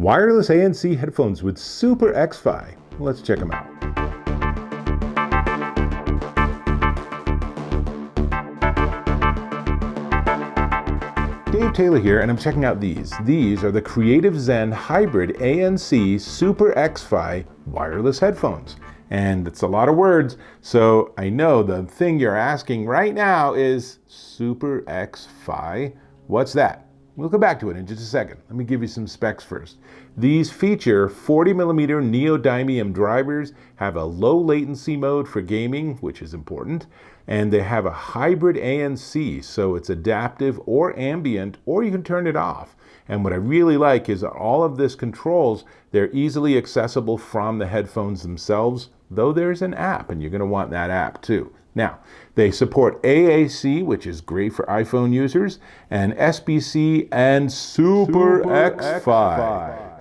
wireless ANC headphones with SuperX-Fi. Let's check them out. Dave Taylor here, and I'm checking out these. These are the Creative Zen Hybrid ANC SuperX-Fi wireless headphones. And it's a lot of words, so I know the thing you're asking right now is SuperX-Fi. What's that? We'll come back to it in just a second. Let me give you some specs first. These feature 40mm neodymium drivers, have a low latency mode for gaming, which is important, and they have a hybrid ANC, so it's adaptive or ambient, or you can turn it off. And what I really like is that all of this controls, they're easily accessible from the headphones themselves, though there's an app, and you're going to want that app too. Now, they support AAC, which is great for iPhone users, and SBC and SuperX-Fi.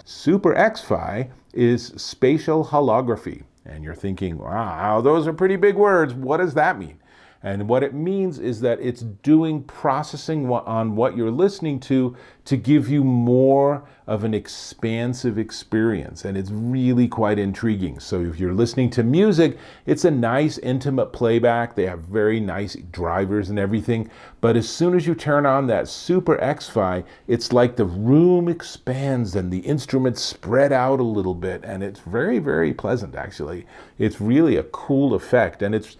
SuperX-Fi is spatial holography. And you're thinking, wow, those are pretty big words. What does that mean? And what it means is that it's doing processing on what you're listening to give you more of an expansive experience. And it's really quite intriguing. So if you're listening to music, it's a nice intimate playback. They have very nice drivers and everything. But as soon as you turn on that SuperX-Fi, it's like the room expands and the instruments spread out a little bit. And it's very, very pleasant, actually. It's really a cool effect. And it's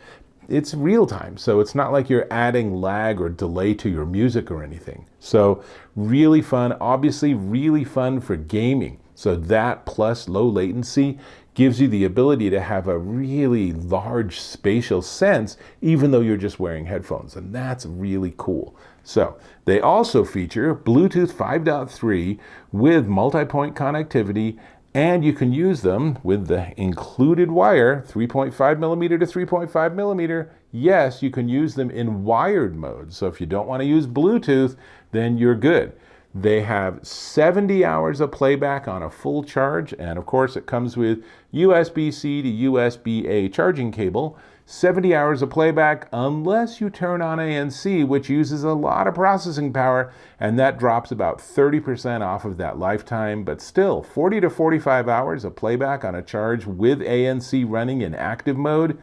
real time, so it's not like you're adding lag or delay to your music or anything. So really fun, obviously really fun for gaming. So that plus low latency gives you the ability to have a really large spatial sense, even though you're just wearing headphones, and that's really cool. So they also feature Bluetooth 5.3 with multi-point connectivity, and you can use them with the included wire, 3.5mm to 3.5mm. Yes, you can use them in wired mode. So if you don't want to use Bluetooth, then you're good. They have 70 hours of playback on a full charge. And of course, it comes with USB-C to USB-A charging cable. 70 hours of playback unless you turn on ANC, which uses a lot of processing power, and that drops about 30% off of that lifetime, but still 40 to 45 hours of playback on a charge with ANC running in active mode.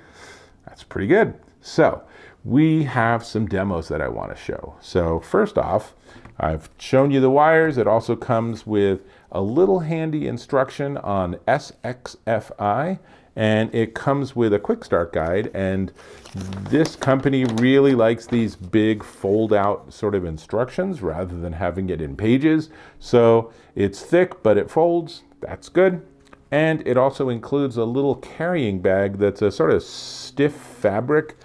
That's pretty good. So we have some demos that I want to show. So first off, I've shown you the wires. It also comes with a little handy instruction on SXFI, and it comes with a quick start guide. And this company really likes these big fold out sort of instructions rather than having it in pages. So it's thick, but it folds. That's good. And it also includes a little carrying bag that's a sort of stiff fabric.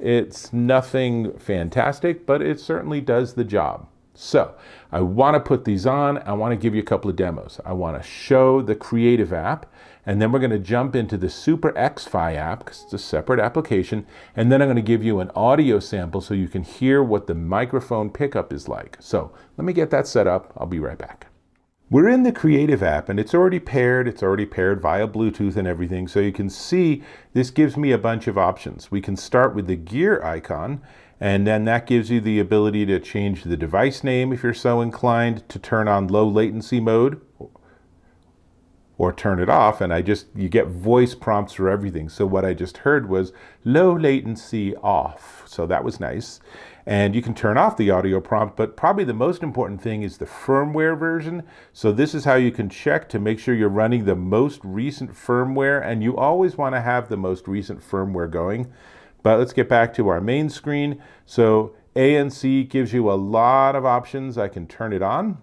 It's nothing fantastic, but it certainly does the job. So I want to put these on. I want to give you a couple of demos. I want to show the Creative app, and then we're going to jump into the SuperX-Fi app because it's a separate application. And then I'm going to give you an audio sample so you can hear what the microphone pickup is like. So let me get that set up. I'll be right back. We're in the Creative app, and it's already paired. It's already paired via Bluetooth and everything. So you can see this gives me a bunch of options. We can start with the gear icon, and then that gives you the ability to change the device name if you're so inclined, to turn on low latency mode or turn it off, and you get voice prompts for everything. So what I just heard was low latency off. So that was nice. And you can turn off the audio prompt, but probably the most important thing is the firmware version. So this is how you can check to make sure you're running the most recent firmware, and you always want to have the most recent firmware going. But let's get back to our main screen. So ANC gives you a lot of options. I can turn it on.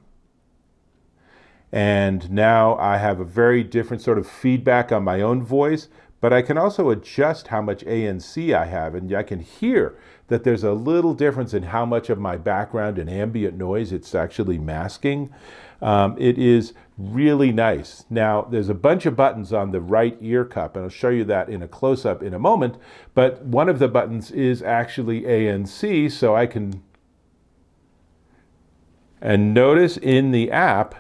And now I have a very different sort of feedback on my own voice, but I can also adjust how much ANC I have, and I can hear that there's a little difference in how much of my background and ambient noise it's actually masking. It is really nice. Now, there's a bunch of buttons on the right ear cup, and I'll show you that in a close-up in a moment, but one of the buttons is actually ANC, so I can, and notice in the app,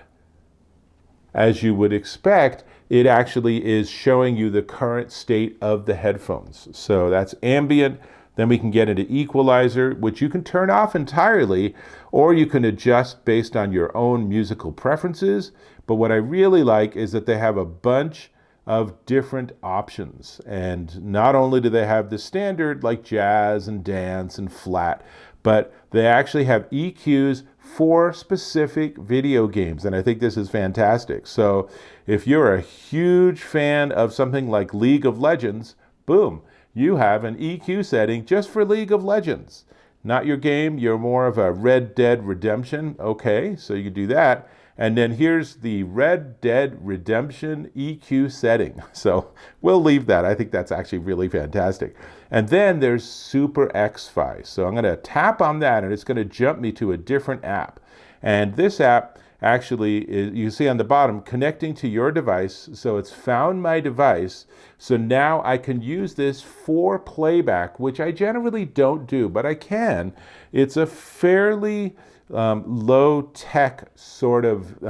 as you would expect, it actually is showing you the current state of the headphones. So that's ambient, Then we can get into equalizer, which you can turn off entirely, or you can adjust based on your own musical preferences. But what I really like is that they have a bunch of different options. And not only do they have the standard like jazz and dance and flat, but they actually have EQs for specific video games. And I think this is fantastic. So if you're a huge fan of something like League of Legends, boom, you have an EQ setting just for League of Legends. Not your game, you're more of a Red Dead Redemption. Okay, so you can do that. And then here's the Red Dead Redemption EQ setting. So we'll leave that. I think that's actually really fantastic. And then there's SuperX-Fi. So I'm going to tap on that and it's going to jump me to a different app. And this app actually is, you see on the bottom, connecting to your device. So it's found my device. So now I can use this for playback, which I generally don't do, but I can. It's a fairly low-tech sort of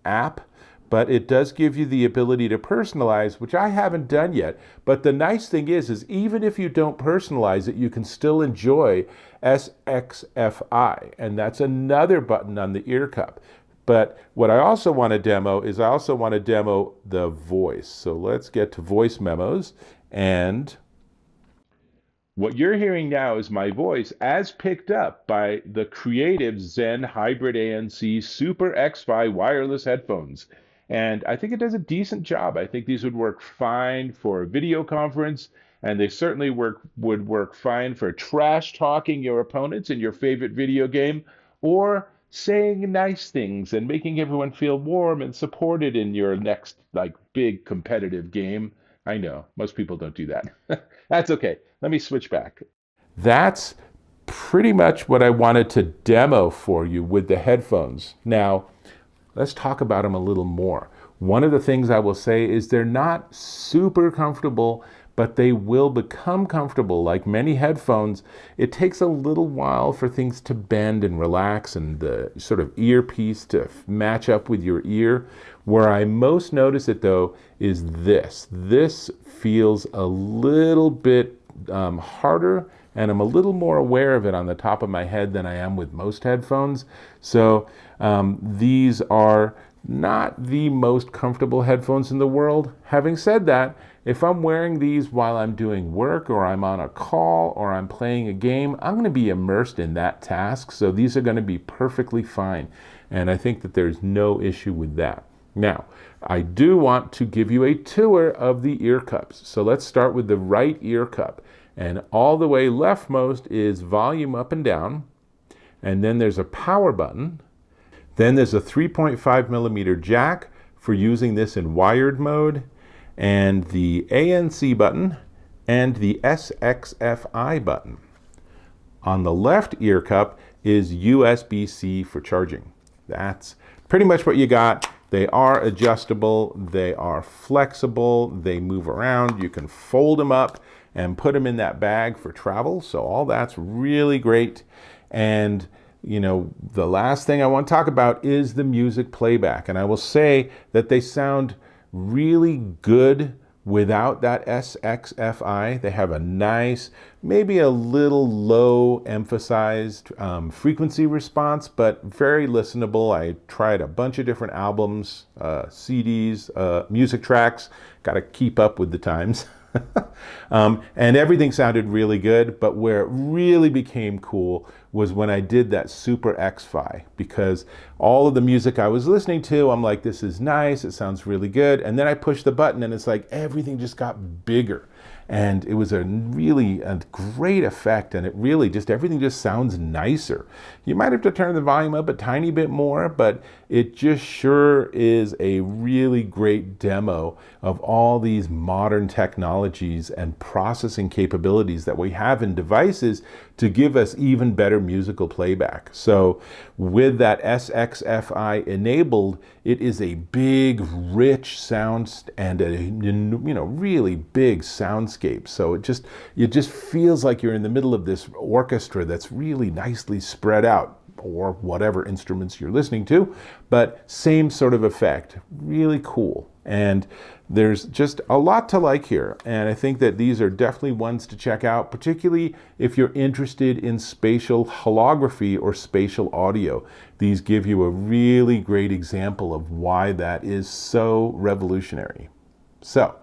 app, but it does give you the ability to personalize, which I haven't done yet. But the nice thing is even if you don't personalize it, you can still enjoy SXFI, and that's another button on the ear cup. But what I also want to demo is I also want to demo the voice. So let's get to voice memos, and what you're hearing now is my voice as picked up by the creative Zen Hybrid ANC SuperX-Fi wireless headphones. And I think it does a decent job. I think these would work fine for a video conference, and they certainly would work fine for trash talking your opponents in your favorite video game, or saying nice things and making everyone feel warm and supported in your next like big competitive game. I know, most people don't do that. That's okay. Let me switch back. That's pretty much what I wanted to demo for you with the headphones. Now, let's talk about them a little more. One of the things I will say is they're not super comfortable, but they will become comfortable. Like many headphones, it takes a little while for things to bend and relax and the sort of earpiece to match up with your ear. Where I most notice it though is this. This feels a little bit harder, and I'm a little more aware of it on the top of my head than I am with most headphones. So these are not the most comfortable headphones in the world. Having said that, if I'm wearing these while I'm doing work or I'm on a call or I'm playing a game, I'm going to be immersed in that task. So these are going to be perfectly fine. And I think that there's no issue with that. Now, I do want to give you a tour of the ear cups. So let's start with the right ear cup. And all the way leftmost is volume up and down. And then there's a power button. Then there's a 3.5 millimeter jack for using this in wired mode, and the ANC button and the SXFI button. On the left ear cup is USB-C for charging. That's pretty much what you got. They are adjustable, they are flexible, they move around. You can fold them up and put them in that bag for travel. So all that's really great. And you know, the last thing I want to talk about is the music playback. And I will say that they sound really good without that SXFI. They have a nice, maybe a little low emphasized frequency response, but very listenable. I tried a bunch of different albums, CDs, music tracks, got to keep up with the times. And everything sounded really good, but where it really became cool was when I did that SuperX-Fi, because all of the music I was listening to, I'm like, this is nice, it sounds really good. And then I pushed the button and it's like everything just got bigger. And it was a great effect, and it really just, everything just sounds nicer. You might have to turn the volume up a tiny bit more, but it just sure is a really great demo of all these modern technologies and processing capabilities that we have in devices to give us even better musical playback. So with that SXFI enabled, it is a big, rich sound and a really big soundscape. So it just feels like you're in the middle of this orchestra that's really nicely spread out, or whatever instruments you're listening to, but same sort of effect. Really cool. And there's just a lot to like here. And I think that these are definitely ones to check out, particularly if you're interested in spatial holography or spatial audio. These give you a really great example of why that is so revolutionary. So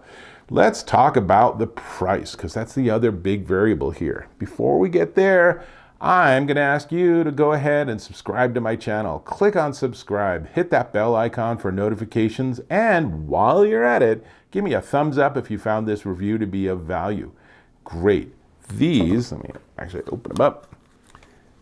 let's talk about the price, because that's the other big variable here. Before we get there, I'm going to ask you to go ahead and subscribe to my channel. Click on subscribe, hit that bell icon for notifications, and while you're at it, give me a thumbs up if you found this review to be of value. Great. These, let me actually open them up.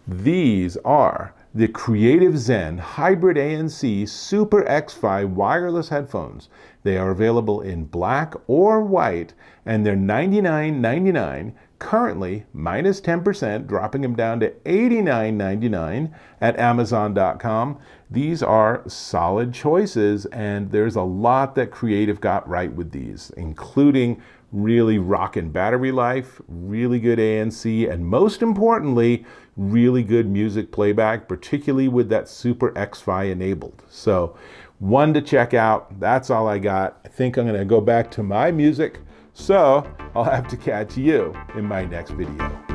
These are the Creative Zen Hybrid ANC SuperX-Fi wireless headphones. They are available in black or white, and they're $99.99. Currently, minus 10%, dropping them down to $89.99 at Amazon.com. These are solid choices, and there's a lot that Creative got right with these, including really rockin' battery life, really good ANC, and most importantly, really good music playback, particularly with that SuperX-Fi enabled. So, one to check out. That's all I got. I think I'm going to go back to my music. So I'll have to catch you in my next video.